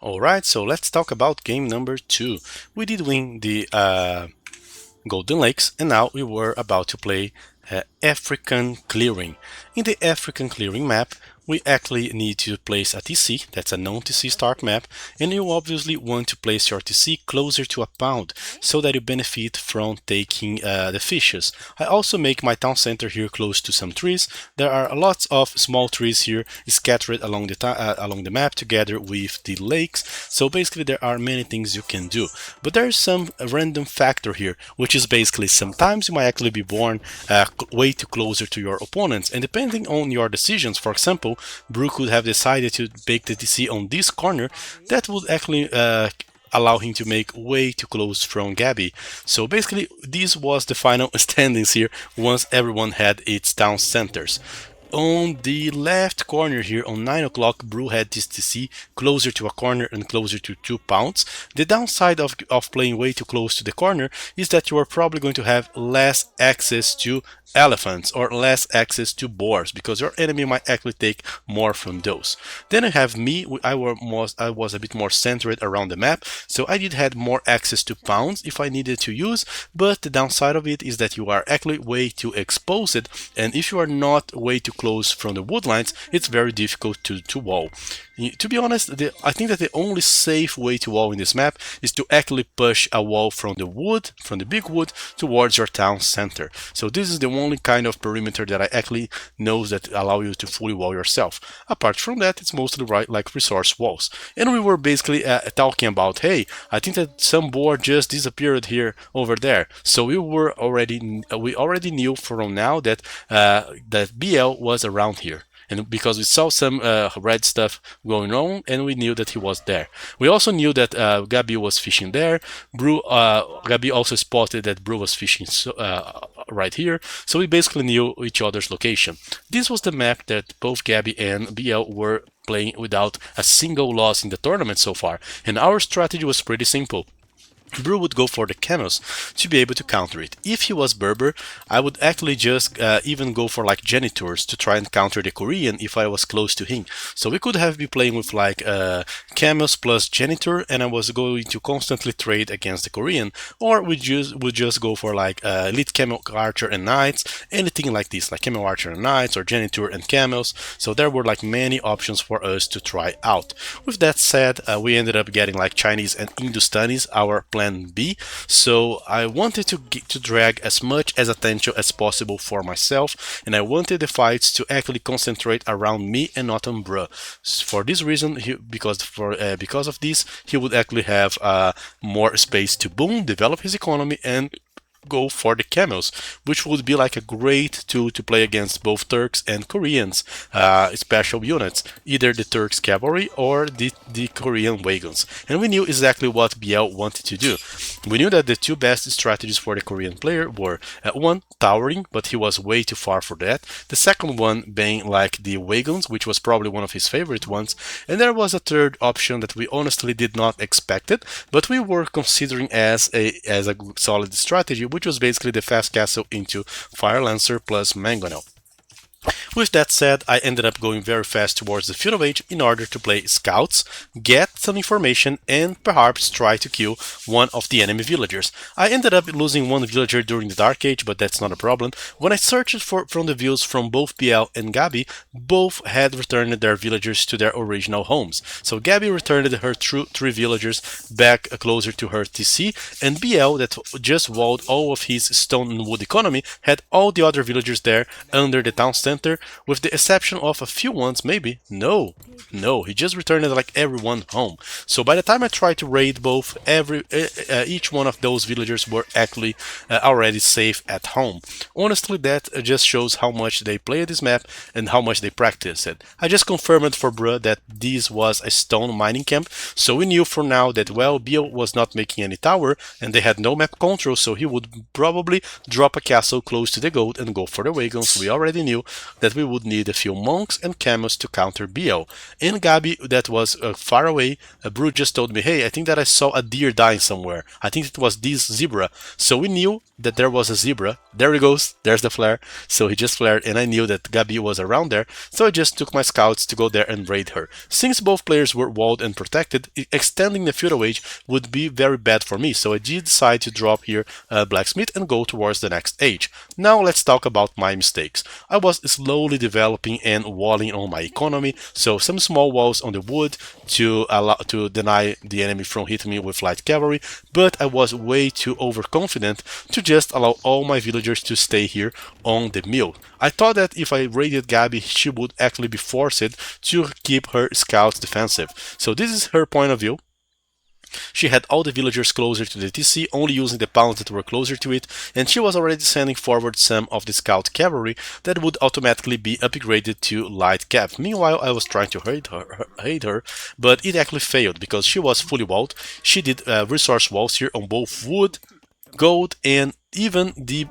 Alright, so let's talk about game number 2. We did win the Golden Lakes, and now we were about to play African Clearing. In the African Clearing map, we actually need to place a TC, that's a non-TC start map, and you obviously want to place your TC closer to a pound so that you benefit from taking the fishes. I also make my town center here close to some trees. There are lots of small trees here scattered along the map together with the lakes, so basically there are many things you can do. But there is some random factor here, which is basically sometimes you might actually be born way too closer to your opponents, and depending on your decisions, for example, Brew could have decided to bake the DC on this corner, that would actually allow him to make way too close from Gabby. So basically, this was the final standings here once everyone had its town centers. On the left corner here on 9 o'clock, Brew had this TC closer to a corner and closer to 2 pounds. The downside of playing way too close to the corner is that you are probably going to have less access to elephants or less access to boars because your enemy might actually take more from those. Then I have me, I was a bit more centered around the map, so I did have more access to pounds if I needed to use, but the downside of it is that you are actually way too exposed, and if you are not way too close from the woodlines, it's very difficult to wall. To be honest, I think that the only safe way to wall in this map is to actually push a wall from the big wood, towards your town center. So this is the only kind of perimeter that I actually knows that allow you to fully wall yourself. Apart from that, it's mostly right like resource walls. And we were basically talking about, hey, I think that some board just disappeared here over there. So we already knew from now that that BL was around here, and because we saw some red stuff going on and we knew that he was there. We also knew that Gabi was fishing there. Gabi also spotted that Brew was fishing right here, so we basically knew each other's location. This was the map that both Gabi and BL were playing without a single loss in the tournament so far, and our strategy was pretty simple. Brew would go for the camels to be able to counter it. If he was Berber, I would actually just even go for like janitors to try and counter the Korean if I was close to him. So we could have been playing with like camels plus janitor, and I was going to constantly trade against the Korean, or we would just go for like elite camel archer and knights, anything like this, like camel archer and knights or janitor and camels. So there were like many options for us to try out. With that said, we ended up getting like Chinese and Hindustanis, our plan B, so I wanted to drag as much as attention as possible for myself, and I wanted the fights to actually concentrate around me and not on Bruh. For this reason, because of this, he would actually have more space to boom, develop his economy, and go for the camels, which would be like a great tool to play against both Turks and Koreans special units, either the Turks cavalry or the Korean wagons. And we knew exactly what BL wanted to do. We knew that the two best strategies for the Korean player were one, towering, but he was way too far for that. The second one being like the wagons, which was probably one of his favorite ones. And there was a third option that we honestly did not expect it, but we were considering as a solid strategy, which was basically the fast castle into Fire Lancer plus Mangonel. With that said, I ended up going very fast towards the Field of Age in order to play scouts, get some information, and perhaps try to kill one of the enemy villagers. I ended up losing one villager during the Dark Age, but that's not a problem. When I searched from the views from both BL and Gabi, both had returned their villagers to their original homes. So Gabi returned her three villagers back closer to her TC, and BL, that just walled all of his stone and wood economy, had all the other villagers there under the town center, with the exception of a few ones, maybe. No, he just returned like everyone home. So by the time I tried to raid both, each one of those villagers were actually already safe at home. Honestly, that just shows how much they play this map and how much they practice it. I just confirmed for Bruh that this was a stone mining camp, so we knew for now that, well, Bill was not making any tower and they had no map control, so he would probably drop a castle close to the gold and go for the wagons. We already knew, that we would need a few monks and camels to counter BL. And Gabi, that was far away, Brew just told me, hey, I think that I saw a deer dying somewhere. I think it was this zebra. So we knew that there was a zebra. There he goes, there's the flare. So he just flared, and I knew that Gabi was around there, so I just took my scouts to go there and raid her. Since both players were walled and protected, extending the feudal age would be very bad for me, so I did decide to drop here blacksmith and go towards the next age. Now let's talk about my mistakes. I was slowly developing and walling on my economy, so some small walls on the wood to deny the enemy from hitting me with light cavalry, but I was way too overconfident to just allow all my villagers to stay here on the mill. I thought that if I raided Gabi, she would actually be forced to keep her scouts defensive. So this is her point of view. She had all the villagers closer to the TC, only using the pawns that were closer to it, and she was already sending forward some of the scout cavalry that would automatically be upgraded to light cav. Meanwhile, I was trying to hide her, but it actually failed because she was fully walled. She did resource walls here on both wood, gold, and even the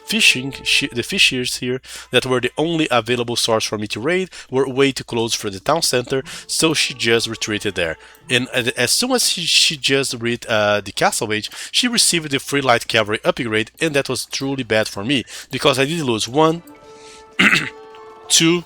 fishers here that were the only available source for me to raid were way too close for the town center, so she just retreated there. And as soon as she just read the castle age, she received the free light cavalry upgrade, and that was truly bad for me because I did lose 1, 2,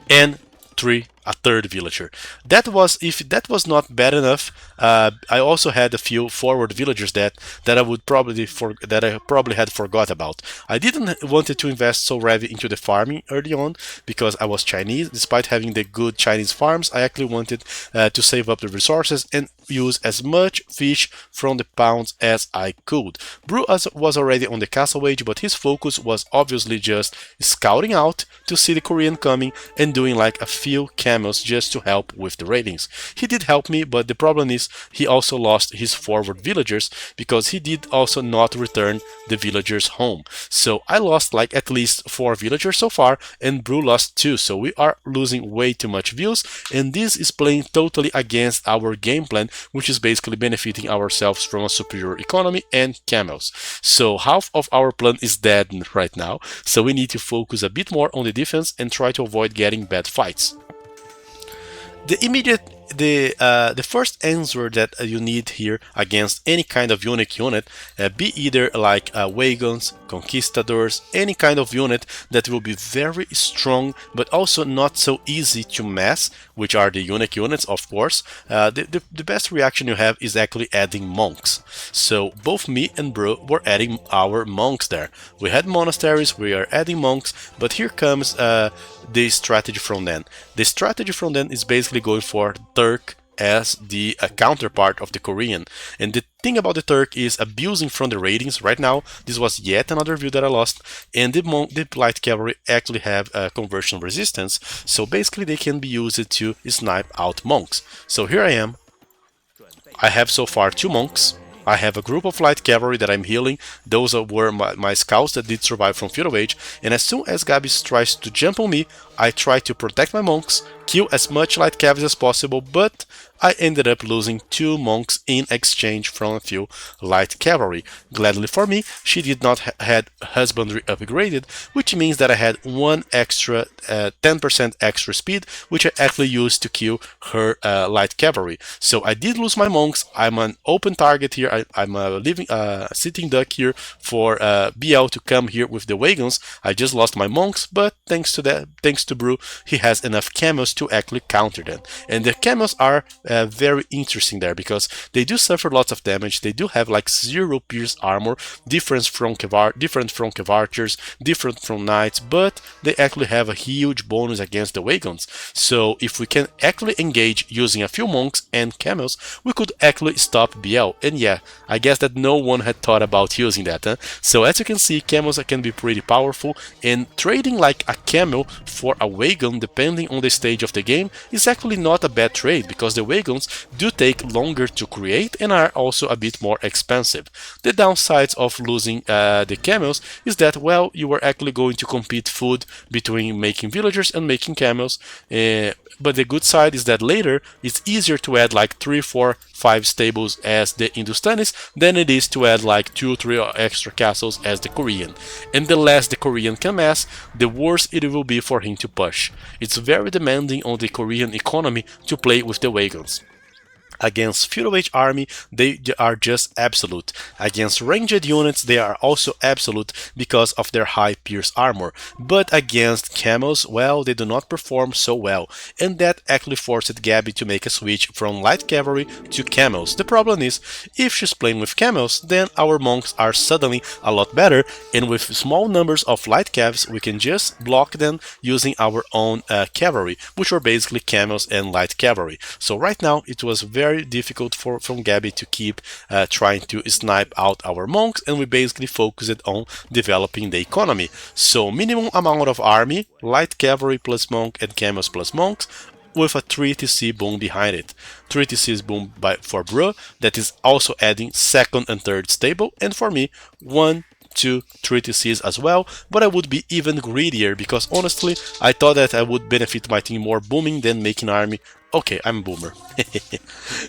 and 3, a third villager. If that was not bad enough, I also had a few forward villagers that I probably had forgot about. I didn't wanted to invest so heavy into the farming early on because I was Chinese. Despite having the good Chinese farms, I actually wanted to save up the resources and use as much fish from the pounds as I could. Brew was already on the castle age, but his focus was obviously just scouting out to see the Korean coming and doing like a few camels just to help with the ratings. He did help me, but the problem is he also lost his forward villagers because he did also not return the villagers home. So I lost like at least 4 villagers so far, and Brew lost 2, so we are losing way too much views, and this is playing totally against our game plan, which is basically benefiting ourselves from a superior economy and camels. So half of our plan is dead right now, so we need to focus a bit more on the defense and try to avoid getting bad fights. The first answer that you need here against any kind of unique unit, be either like wagons, conquistadors, any kind of unit that will be very strong but also not so easy to mess, which are the unique units, of course. The best reaction you have is actually adding monks. So both me and Bro were adding our monks there. We had monasteries, we are adding monks, but here comes the strategy from then. The strategy from then is basically going for Turk as the counterpart of the Korean. And the thing about the Turk is abusing from the ratings right now. This was yet another view that I lost, and the light cavalry actually have conversion resistance, so basically they can be used to snipe out monks. So here I am. I have so far 2 monks. I have a group of light cavalry that I'm healing. Those were my scouts that did survive from feudal age, and as soon as Gabi tries to jump on me, I try to protect my monks, kill as much light cavalry as possible, but I ended up losing 2 monks in exchange from a few light cavalry. Gladly for me, she did not had husbandry upgraded, which means that I had 10% extra speed, which I actually used to kill her light cavalry. So I did lose my monks. I'm an open target here. I'm a sitting duck here for BL to come here with the wagons. I just lost my monks, but thanks to Brew, he has enough camels to actually counter them. And the camels are very interesting there because they do suffer lots of damage. They do have like 0 pierce armor, different from cavarchers, different from knights, but they actually have a huge bonus against the wagons. So if we can actually engage using a few monks and camels, we could actually stop BL. And yeah, I guess that no one had thought about using that. So as you can see, camels can be pretty powerful, and trading like a camel for a wagon depending on the stage of the game is actually not a bad trade because the wagons do take longer to create and are also a bit more expensive. The downsides of losing the camels is that, well, you were actually going to compete food between making villagers and making camels, but the good side is that later it's easier to add like 3, 4, 5 stables as the Hindustanis than it is to add like 2 or 3 extra castles as the Korean. And the less the Korean can mass, the worse it will be for him to push. It's very demanding on the Korean economy to play with the wagons. Against Feudal Age army, they are just absolute. Against ranged units, they are also absolute because of their high pierce armor. But against camels, well, they do not perform so well. And that actually forced Gabby to make a switch from light cavalry to camels. The problem is, if she's playing with camels, then our monks are suddenly a lot better. And with small numbers of light cavs, we can just block them using our own cavalry, which were basically camels and light cavalry. So right now, it was very difficult from Gabby to keep trying to snipe out our monks, and we basically focused on developing the economy. So minimum amount of army, light cavalry plus monk and camels plus monks, with a 3 TC boom behind it. 3 TC's boom for Bro, that is also adding second and third stable, and for me, 1, 2, 3 TCs as well, but I would be even greedier because honestly, I thought that I would benefit my team more booming than making army. Okay, I'm a boomer.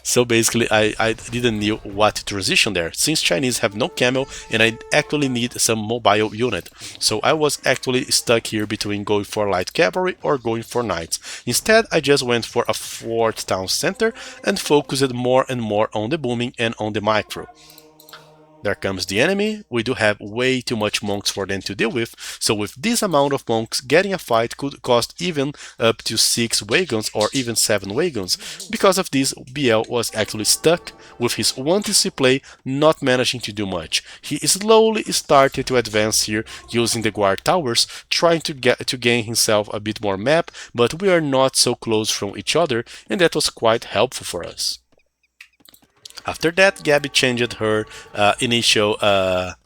So basically, I didn't know what to transition there, since Chinese have no camel and I actually need some mobile unit. So I was actually stuck here between going for light cavalry or going for knights. Instead, I just went for a fourth town center and focused more and more on the booming and on the micro. There comes the enemy. We do have way too much monks for them to deal with, so with this amount of monks, getting a fight could cost even up to 6 wagons or even 7 wagons. Because of this, BL was actually stuck with his 1 TC play, not managing to do much. He slowly started to advance here using the guard towers, trying to gain himself a bit more map, but we are not so close from each other, and that was quite helpful for us. After that, Gabby changed her initial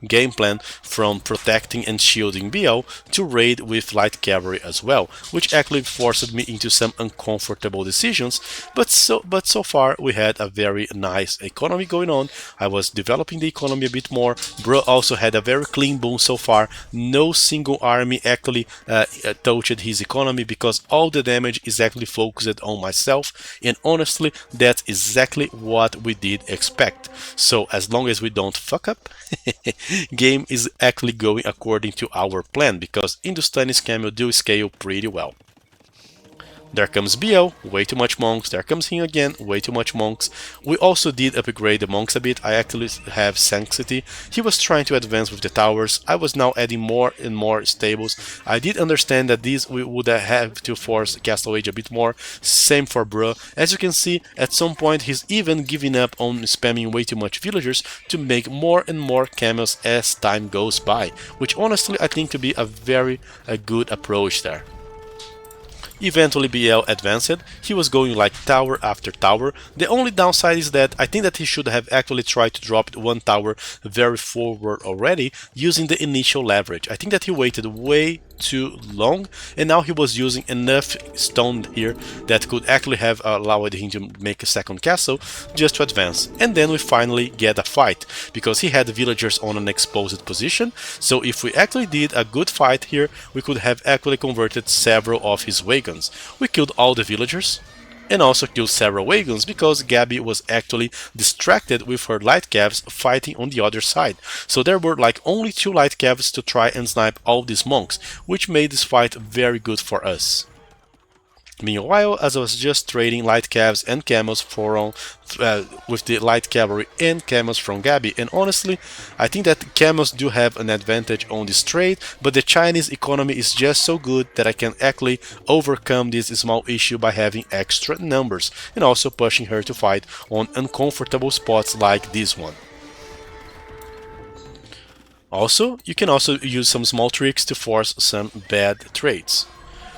game plan from protecting and shielding BL to raid with light cavalry as well, which actually forced me into some uncomfortable decisions, but so far we had a very nice economy going on. I was developing the economy a bit more. Bro also had a very clean boom so far. No single army actually touched his economy because all the damage is actually focused on myself, and honestly, that's exactly what we did expect. So as long as we don't fuck up, game is actually going according to our plan because Hindustani's camel do scale pretty well. There comes BL, way too much monks. There comes him again, way too much monks. We also did upgrade the monks a bit. I actually have Sanctity. He was trying to advance with the towers. I was now adding more and more stables. I did understand that these we would have to force Castle Age a bit more. Same for Bro. As you can see, at some point he's even giving up on spamming way too much villagers to make more and more camels as time goes by, which honestly I think to be a very good approach there. Eventually BL advanced. He was going like tower after tower. The only downside is that I think that he should have actually tried to drop 1 tower very forward already using the initial leverage. I think that he waited way too long, and now he was using enough stone here that could actually have allowed him to make a second castle just to advance. And then we finally get a fight because he had villagers on an exposed position, so if we actually did a good fight here, we could have actually converted several of his wagons. We killed all the villagers and also killed several wagons because Gabby was actually distracted with her light cavs fighting on the other side. So there were like only 2 light cavs to try and snipe all these monks, which made this fight very good for us. Meanwhile, as I was just trading light cavs and camels with the light cavalry and camels from Gabby, and honestly, I think that camels do have an advantage on this trade, but the Chinese economy is just so good that I can actually overcome this small issue by having extra numbers and also pushing her to fight on uncomfortable spots like this one. Also, you can also use some small tricks to force some bad trades.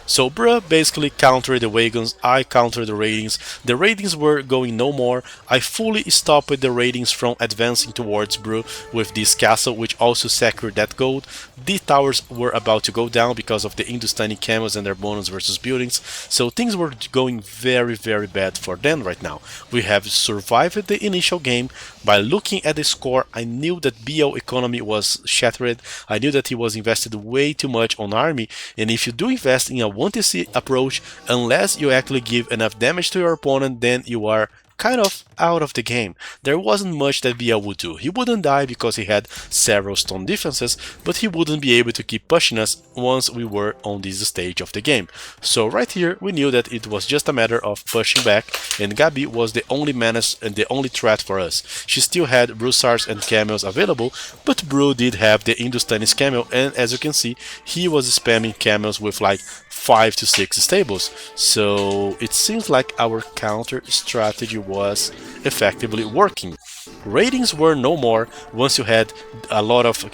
So Bruh basically countered the wagons, I countered the ratings. The ratings were going no more. I fully stopped the ratings from advancing towards Bruh with this castle, which also secured that gold. The towers were about to go down because of the Hindustani camels and their bonus versus buildings. So things were going very bad for them right now. We have survived the initial game. By looking at the score, I knew that BL economy was shattered. I knew that he was invested way too much on army, and if you do invest in a 1TC approach, unless you actually give enough damage to your opponent, then you are kind of out of the game. There wasn't much that BL would do. He wouldn't die because he had several stone defenses, but he wouldn't be able to keep pushing us once we were on this stage of the game. So right here we knew that it was just a matter of pushing back, and Gabi was the only menace and the only threat for us. She still had Broussards and Camels available, but Brew did have the Hindustani's Camel, and as you can see, he was spamming Camels with like 5 to 6 stables. So it seems like our counter strategy was effectively working. Ratings were no more once you had a lot of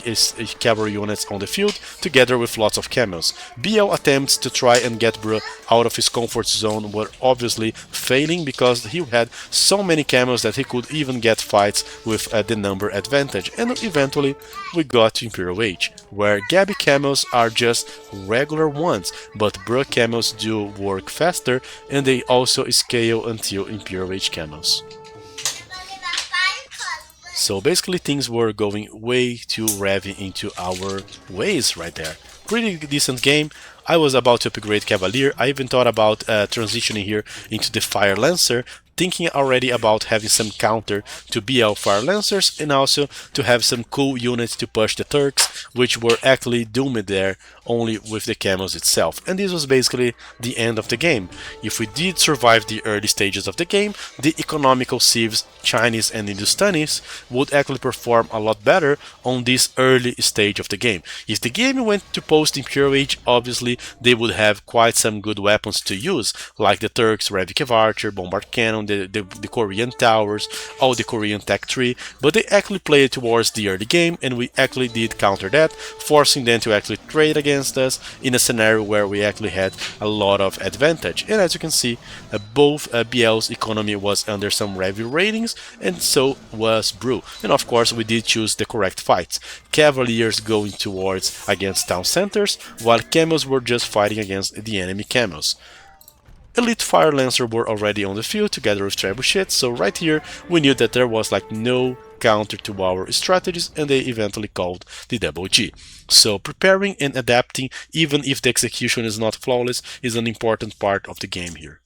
cavalry units on the field together with lots of camels. BL attempts to try and get Bru out of his comfort zone were obviously failing because he had so many camels that he could even get fights with the number advantage, and eventually we got to Imperial Age, where Gabi camels are just regular ones, but Bru camels do work faster and they also scale until Imperial Age camels. So basically things were going way too heavy into our ways right there. Pretty decent game. I was about to upgrade Cavalier. I even thought about transitioning here into the Fire Lancer, thinking already about having some counter to BL Fire Lancers and also to have some cool units to push the Turks, which were actually doomed there only with the camels itself. And this was basically the end of the game. If we did survive the early stages of the game, the economical civs, Chinese and Hindustanis, would actually perform a lot better on this early stage of the game. If the game went to post-Imperial Age, obviously they would have quite some good weapons to use, like the Turks, Revicav Archer, Bombard Cannon, the Korean towers, all the Korean tech tree, but they actually played towards the early game, and we actually did counter that, forcing them to actually trade against us in a scenario where we actually had a lot of advantage. And as you can see, both BL's economy was under some review ratings, and so was Brew. And of course we did choose the correct fights. Cavaliers going towards against town centers, while camels were just fighting against the enemy camels. Elite Fire Lancer were already on the field together with Trebuchet, so right here we knew that there was like no counter to our strategies, and they eventually called the double G. So preparing and adapting, even if the execution is not flawless, is an important part of the game here.